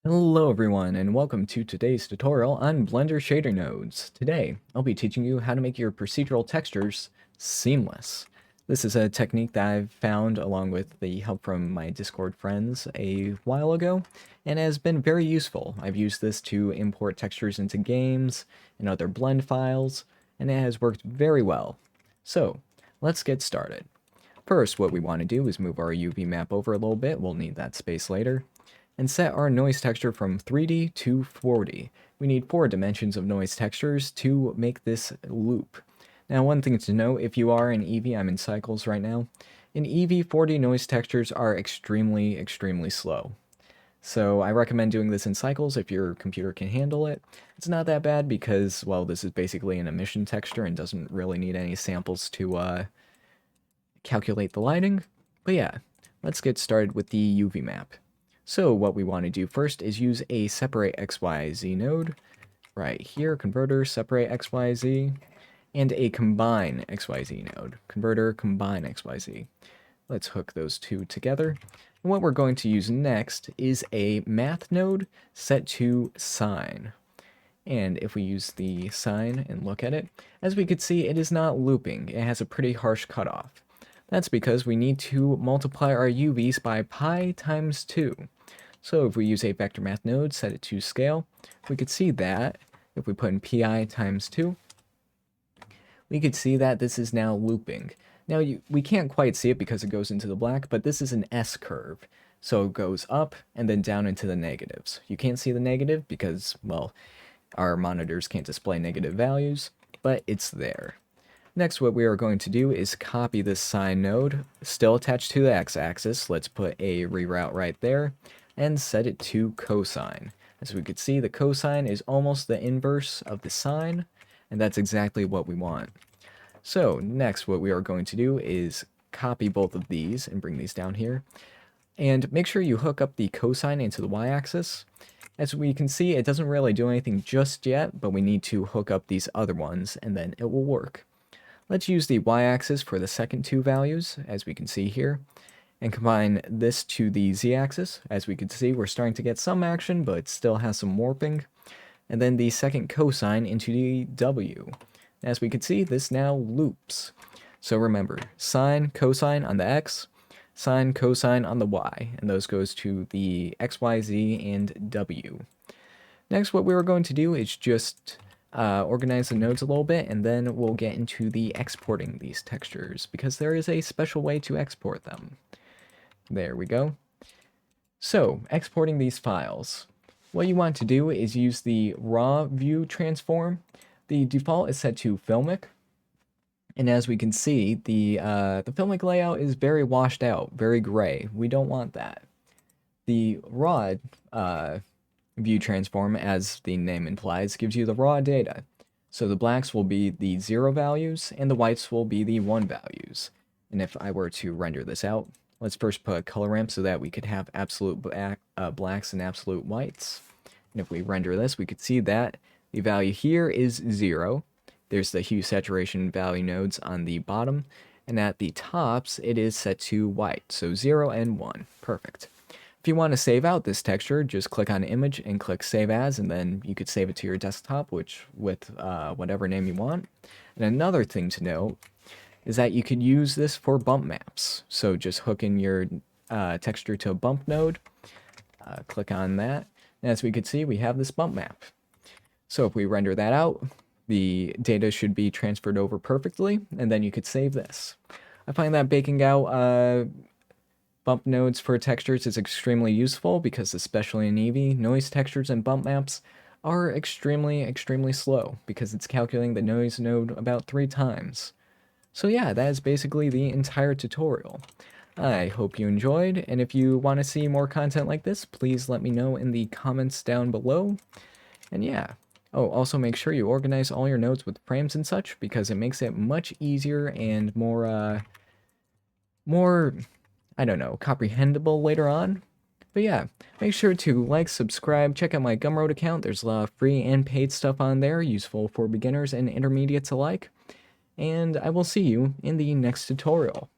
Hello everyone and welcome to today's tutorial on Blender shader nodes. Today, I'll be teaching you how to make your procedural textures seamless. This is a technique that I've found along with the help from my Discord friends a while ago and has been very useful. I've used this to import textures into games and other blend files, and it has worked very well. So, let's get started. First, what we want to do is move our UV map over a little bit. We'll need that space later, and set our noise texture from 3D to 4D. We need 4 dimensions of noise textures to make this loop. Now, one thing to note, if you are in Eevee, I'm in cycles right now. In Eevee, 4D noise textures are extremely slow. So I recommend doing this in cycles if your computer can handle it. It's not that bad because, well, this is basically an emission texture and doesn't really need any samples to calculate the lighting. But yeah, let's get started with the UV map. So what we want to do first is use a separate XYZ node right here, converter, separate XYZ, and a combine XYZ node, converter, combine XYZ. Let's hook those two together. And what we're going to use next is a math node set to sine. And if we use the sine and look at it, as we could see, it is not looping. It has a pretty harsh cutoff. That's because we need to multiply our UVs by pi times 2. So if we use a vector math node, set it to scale, we could see that if we put in pi times 2, we could see that this is now looping. Now we can't quite see it because it goes into the black, but this is an S curve. So it goes up and then down into the negatives. You can't see the negative because, well, our monitors can't display negative values, but it's there. Next, what we are going to do is copy this sine node, still attached to the x-axis. Let's put a reroute right there and set it to cosine. As we could see, the cosine is almost the inverse of the sine, and that's exactly what we want. So next, what we are going to do is copy both of these and bring these down here. And make sure you hook up the cosine into the y-axis. As we can see, it doesn't really do anything just yet, but we need to hook up these other ones, and then it will work. Let's use the y-axis for the second two values, as we can see here, and combine this to the z-axis. As we can see, we're starting to get some action, but it still has some warping. And then the second cosine into the w. As we can see, this now loops. So remember, sine, cosine on the x, sine, cosine on the y, and those goes to the x, y, z, and w. Next, what we're going to do is just organize the nodes a little bit, and then we'll get into the exporting these textures, because there is a special way to export them. There we go. So, exporting these files. What you want to do is use the raw view transform. The default is set to filmic, and as we can see, the filmic layout is very washed out, very gray. We don't want that. The raw view transform, as the name implies, gives you the raw data. So the blacks will be the 0 values, and the whites will be the 1 values. And if I were to render this out, let's first put a color ramp so that we could have absolute blacks and absolute whites. And if we render this, we could see that the value here is 0. There's the hue saturation value nodes on the bottom, and at the tops, it is set to white. So 0 and 1. Perfect. If you want to save out this texture, just click on image and click save as, and then you could save it to your desktop, with whatever name you want. And another thing to note is that you could use this for bump maps. So just hook in your texture to a bump node, click on that, and as we could see, we have this bump map. So if we render that out, the data should be transferred over perfectly, and then you could save this. I find that baking out bump nodes for textures is extremely useful because, especially in Eevee, noise textures and bump maps are extremely slow because it's calculating the noise node about 3 times. So yeah, that is basically the entire tutorial. I hope you enjoyed, and if you want to see more content like this, please let me know in the comments down below. And yeah. Oh, also make sure you organize all your nodes with frames and such, because it makes it much easier and more, I don't know, comprehensible later on. But yeah, make sure to like, subscribe, check out my Gumroad account. There's a lot of free and paid stuff on there, useful for beginners and intermediates alike. And I will see you in the next tutorial.